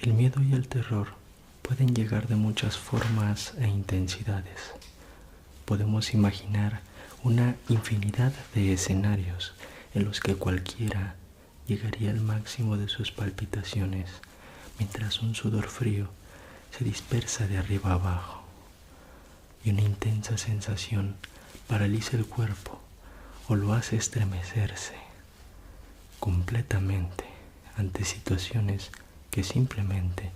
El miedo y el terror pueden llegar de muchas formas e intensidades. Podemos imaginar una infinidad de escenarios en los que cualquiera llegaría al máximo de sus palpitaciones, mientras un sudor frío se dispersa de arriba abajo y una intensa sensación paraliza el cuerpo o lo hace estremecerse completamente ante situaciones que simplemente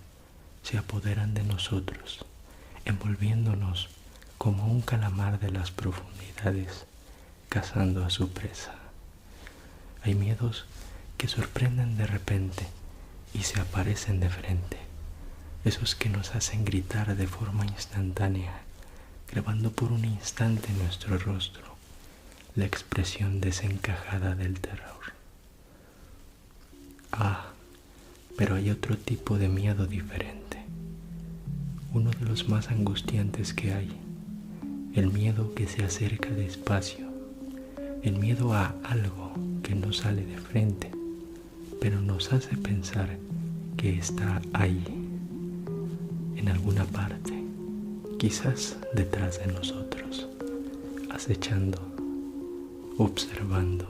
se apoderan de nosotros, envolviéndonos como un calamar de las profundidades, cazando a su presa. Hay miedos que sorprenden de repente y se aparecen de frente, esos que nos hacen gritar de forma instantánea, grabando por un instante nuestro rostro la expresión desencajada del terror. Pero hay otro tipo de miedo diferente, uno de los más angustiantes que hay, el miedo que se acerca despacio, el miedo a algo que no sale de frente, pero nos hace pensar que está ahí, en alguna parte, quizás detrás de nosotros, acechando, observando,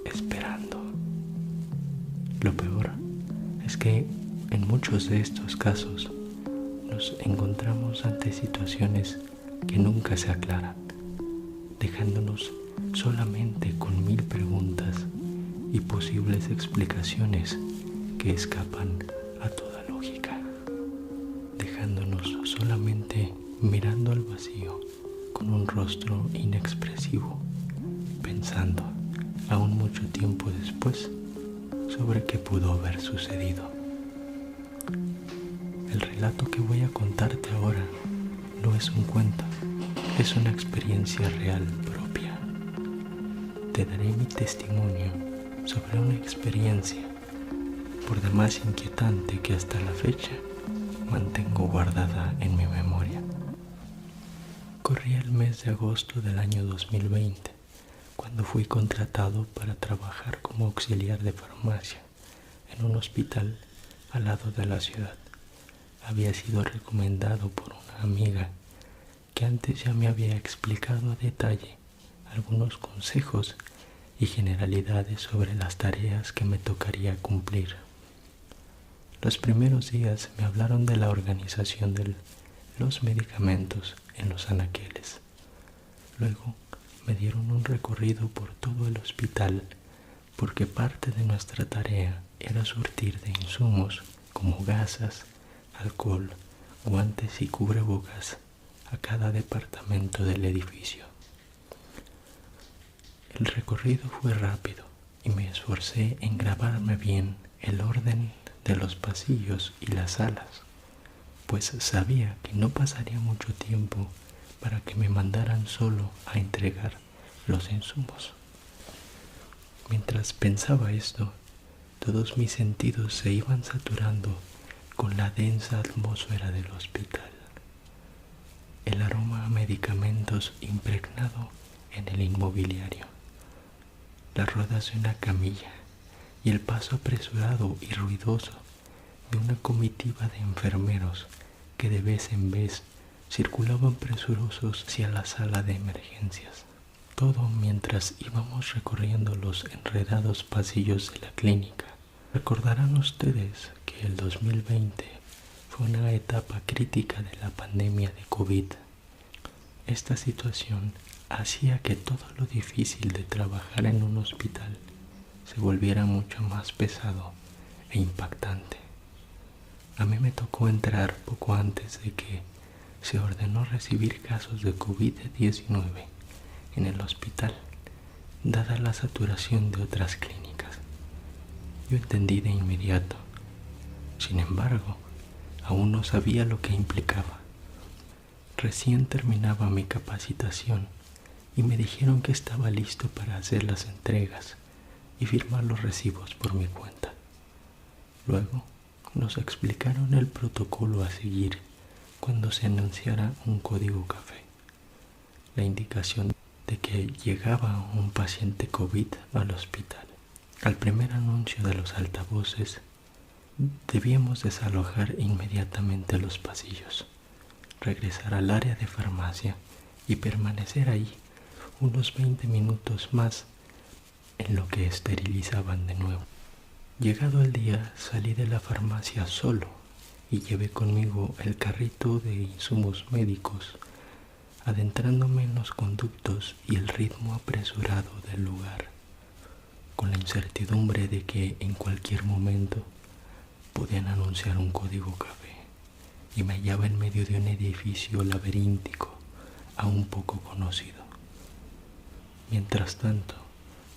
esperando. Lo peor es que en muchos de estos casos nos encontramos ante situaciones que nunca se aclaran, dejándonos solamente con 1000 preguntas y posibles explicaciones que escapan a toda lógica, dejándonos solamente mirando al vacío con un rostro inexpresivo, pensando, aún mucho tiempo después, sobre qué pudo haber sucedido. El relato que voy a contarte ahora no es un cuento, es una experiencia real propia. Te daré mi testimonio sobre una experiencia por demás inquietante que hasta la fecha mantengo guardada en mi memoria. Corría el mes de agosto del año 2020, cuando fui contratado para trabajar como auxiliar de farmacia en un hospital al lado de la ciudad. Había sido recomendado por una amiga que antes ya me había explicado a detalle algunos consejos y generalidades sobre las tareas que me tocaría cumplir. Los primeros días me hablaron de la organización de los medicamentos en los anaqueles. Luego me dieron un recorrido por todo el hospital porque parte de nuestra tarea era surtir de insumos como gasas, alcohol, guantes y cubrebocas a cada departamento del edificio. El recorrido fue rápido y me esforcé en grabarme bien el orden de los pasillos y las salas, pues sabía que no pasaría mucho tiempo para que me mandaran solo a entregar los insumos. Mientras pensaba esto, todos mis sentidos se iban saturando con la densa atmósfera del hospital. El aroma a medicamentos impregnado en el inmobiliario, las ruedas de una camilla y el paso apresurado y ruidoso de una comitiva de enfermeros que de vez en vez circulaban presurosos hacia la sala de emergencias. Todo mientras íbamos recorriendo los enredados pasillos de la clínica. Recordarán ustedes que el 2020 fue una etapa crítica de la pandemia de COVID. Esta situación hacía que todo lo difícil de trabajar en un hospital se volviera mucho más pesado e impactante. A mí me tocó entrar poco antes de que se ordenó recibir casos de COVID-19 en el hospital, dada la saturación de otras clínicas. Yo entendí de inmediato. Sin embargo, aún no sabía lo que implicaba. Recién terminaba mi capacitación y me dijeron que estaba listo para hacer las entregas y firmar los recibos por mi cuenta. Luego nos explicaron el protocolo a seguir cuando se anunciara un código café, la indicación de que llegaba un paciente COVID al hospital. Al primer anuncio de los altavoces, Debíamos desalojar inmediatamente los pasillos, regresar al área de farmacia y permanecer ahí unos 20 minutos más en lo que esterilizaban de nuevo. Llegado el día, salí de la farmacia solo y llevé conmigo el carrito de insumos médicos, adentrándome en los conductos y el ritmo apresurado del lugar, con la incertidumbre de que en cualquier momento podían anunciar un código café, y me hallaba en medio de un edificio laberíntico aún poco conocido. Mientras tanto,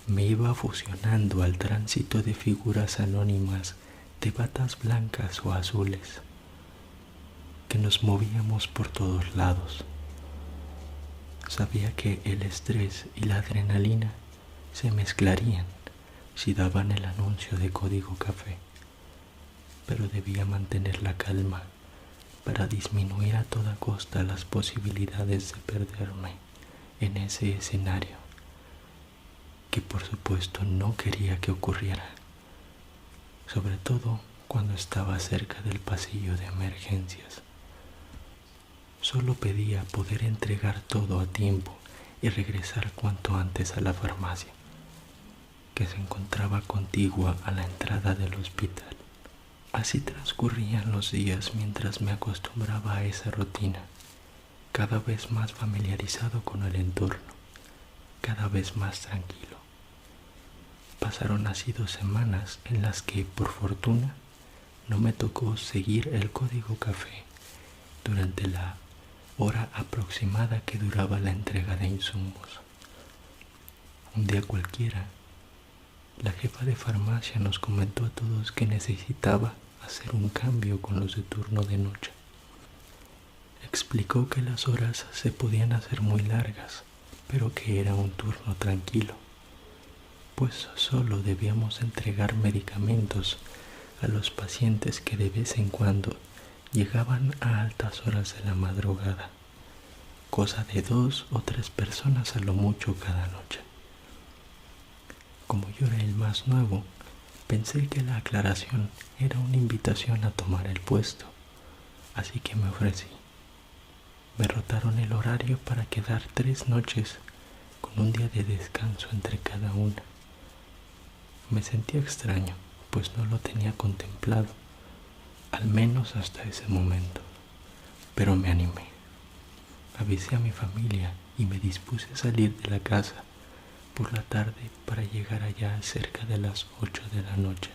me iba fusionando al tránsito de figuras anónimas de batas blancas o azules, que nos movíamos por todos lados. Sabía que el estrés y la adrenalina se mezclarían si daban el anuncio de código café, pero debía mantener la calma para disminuir a toda costa las posibilidades de perderme en ese escenario, que por supuesto no quería que ocurriera, sobre todo cuando estaba cerca del pasillo de emergencias. Solo pedía poder entregar todo a tiempo y regresar cuanto antes a la farmacia, que se encontraba contigua a la entrada del hospital. Así transcurrían los días mientras me acostumbraba a esa rutina, cada vez más familiarizado con el entorno, cada vez más tranquilo. Pasaron así 2 semanas en las que, por fortuna, no me tocó seguir el código café durante la hora aproximada que duraba la entrega de insumos. Un día cualquiera, la jefa de farmacia nos comentó a todos que necesitaba hacer un cambio con los de turno de noche. Explicó que las horas se podían hacer muy largas, pero que era un turno tranquilo, pues solo debíamos entregar medicamentos a los pacientes que de vez en cuando llegaban a altas horas de la madrugada, cosa de 2 o 3 personas a lo mucho cada noche. Como yo era el más nuevo, pensé que la aclaración era una invitación a tomar el puesto, así que me ofrecí. Me rotaron el horario para quedar 3 noches con un día de descanso entre cada una. Me sentía extraño, pues no lo tenía contemplado, al menos hasta ese momento, pero me animé. Avisé a mi familia y me dispuse a salir de la casa por la tarde para llegar allá cerca de las 8 de la noche.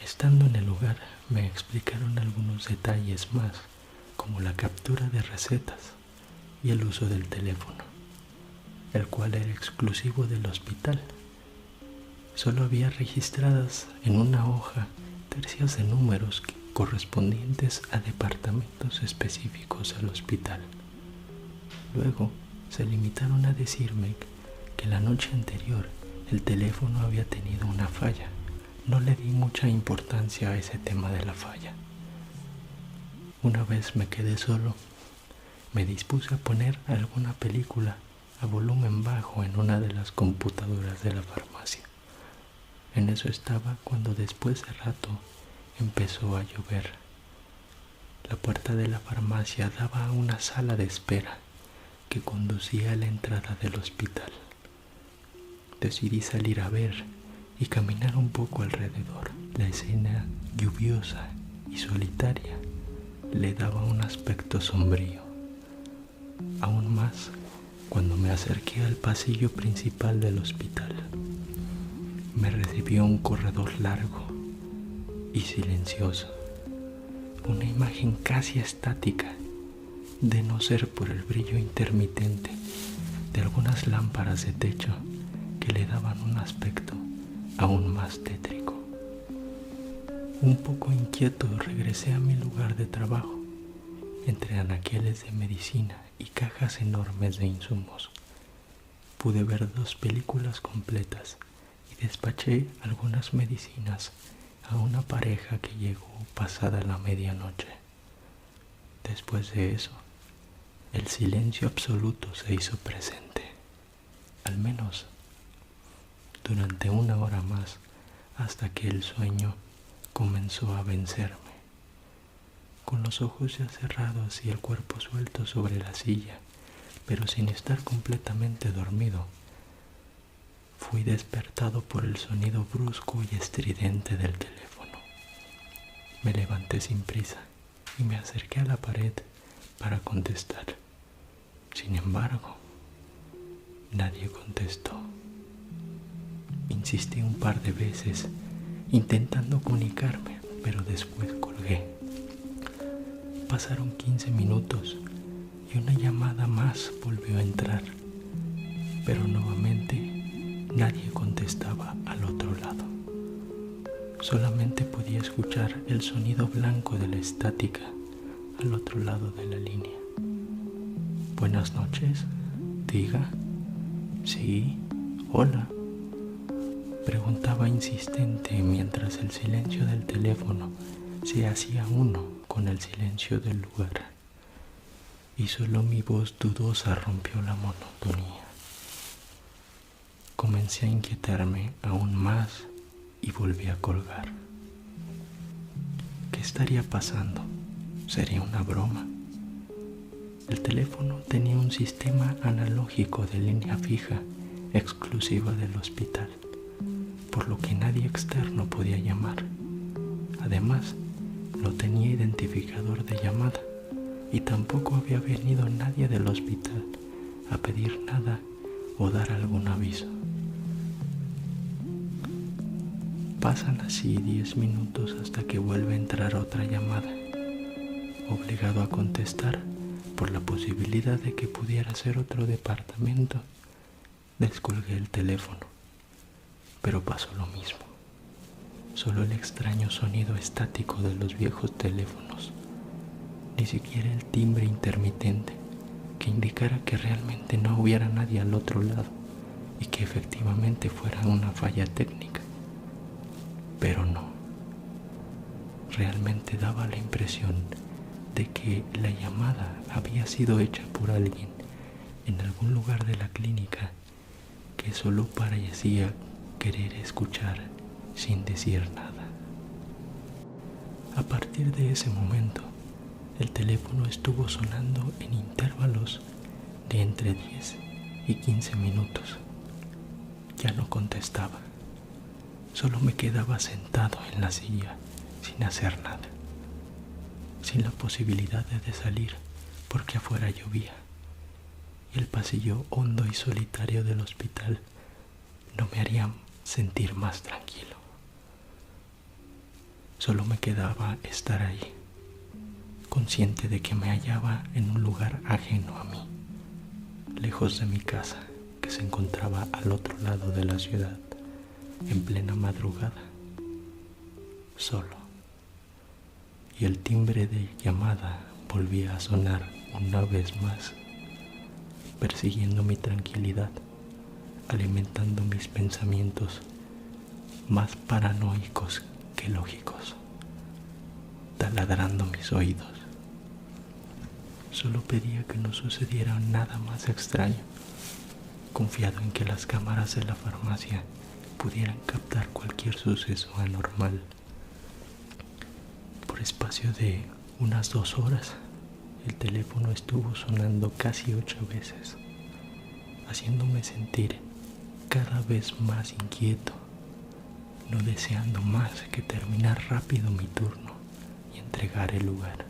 Estando en el lugar, me explicaron algunos detalles más, como la captura de recetas y el uso del teléfono, el cual era exclusivo del hospital. Solo había registradas en una hoja tercias de números correspondientes a departamentos específicos al hospital. Luego se limitaron a decirme que la noche anterior el teléfono había tenido una falla. No le di mucha importancia a ese tema de la falla. Una vez me quedé solo, me dispuse a poner alguna película a volumen bajo en una de las computadoras de la farmacia. En eso estaba cuando después de rato empezó a llover. La puerta de la farmacia daba a una sala de espera que conducía a la entrada del hospital. Decidí salir a ver y caminar un poco alrededor. La escena lluviosa y solitaria le daba un aspecto sombrío. Aún más cuando me acerqué al pasillo principal del hospital. Me recibió un corredor largo y silencioso, una imagen casi estática, de no ser por el brillo intermitente de algunas lámparas de techo que le daban un aspecto aún más tétrico. Un poco inquieto regresé a mi lugar de trabajo, entre anaqueles de medicina y cajas enormes de insumos. Pude ver 2 películas completas y despaché algunas medicinas a una pareja que llegó pasada la medianoche. Después de eso, el silencio absoluto se hizo presente, al menos durante 1 hora más, hasta que el sueño comenzó a vencerme. Con los ojos ya cerrados y el cuerpo suelto sobre la silla, pero sin estar completamente dormido, fui despertado por el sonido brusco y estridente del teléfono. Me levanté sin prisa y me acerqué a la pared para contestar. Sin embargo, nadie contestó. Insistí un par de veces intentando comunicarme, pero después colgué. Pasaron 15 minutos y una llamada más volvió a entrar, pero nuevamente nadie contestaba al otro lado. Solamente podía escuchar el sonido blanco de la estática al otro lado de la línea. Buenas noches, diga. Sí, hola. Preguntaba insistente mientras el silencio del teléfono se hacía uno con el silencio del lugar. Y solo mi voz dudosa rompió la monotonía. Comencé a inquietarme aún más y volví a colgar. ¿Qué estaría pasando? ¿Sería una broma? El teléfono tenía un sistema analógico de línea fija exclusiva del hospital, por lo que nadie externo podía llamar. Además, no tenía identificador de llamada y tampoco había venido nadie del hospital a pedir nada o dar algún aviso. Pasan así 10 minutos hasta que vuelve a entrar otra llamada. Obligado a contestar por la posibilidad de que pudiera ser otro departamento, descolgué el teléfono, pero pasó lo mismo. Solo el extraño sonido estático de los viejos teléfonos, ni siquiera el timbre intermitente que indicara que realmente no hubiera nadie al otro lado y que efectivamente fuera una falla técnica. Pero no, realmente daba la impresión de que la llamada había sido hecha por alguien en algún lugar de la clínica que solo parecía querer escuchar sin decir nada. A partir de ese momento, el teléfono estuvo sonando en intervalos de entre 10 y 15 minutos. Ya no contestaba. Solo me quedaba sentado en la silla sin hacer nada, sin la posibilidad de salir porque afuera llovía y el pasillo hondo y solitario del hospital no me haría sentir más tranquilo. Solo me quedaba estar ahí, consciente de que me hallaba en un lugar ajeno a mí, lejos de mi casa que se encontraba al otro lado de la ciudad, en plena madrugada, solo. Y el timbre de llamada volvía a sonar una vez más, persiguiendo mi tranquilidad, alimentando mis pensamientos más paranoicos que lógicos, taladrando mis oídos. Solo pedía que no sucediera nada más extraño, confiado en que las cámaras de la farmacia pudieran captar cualquier suceso anormal. Por espacio de unas 2 horas, el teléfono estuvo sonando casi 8 veces, haciéndome sentir cada vez más inquieto, no deseando más que terminar rápido mi turno y entregar el lugar.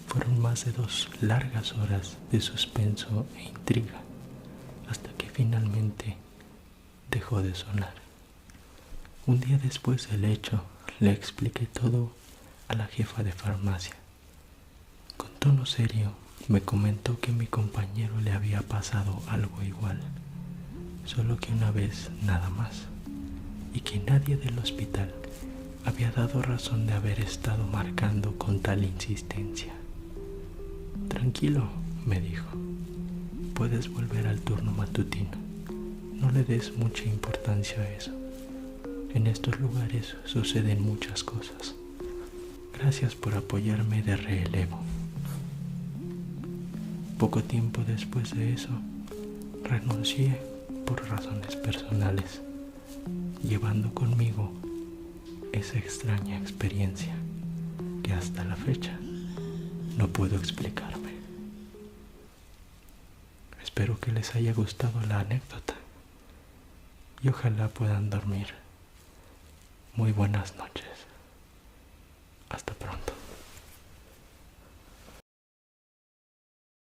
Fueron más de 2 largas horas de suspenso e intriga, hasta que finalmente dejó de sonar. Un día después del hecho, le expliqué todo a la jefa de farmacia. Con tono serio, me comentó que a mi compañero le había pasado algo igual, solo que una vez nada más, y que nadie del hospital había dado razón de haber estado marcando con tal insistencia. Tranquilo, me dijo, puedes volver al turno matutino. No le des mucha importancia a eso. En estos lugares suceden muchas cosas. Gracias por apoyarme de relevo. Poco tiempo después de eso, renuncié por razones personales, llevando conmigo esa extraña experiencia que hasta la fecha no puedo explicarme. Espero que les haya gustado la anécdota y ojalá puedan dormir. Muy buenas noches.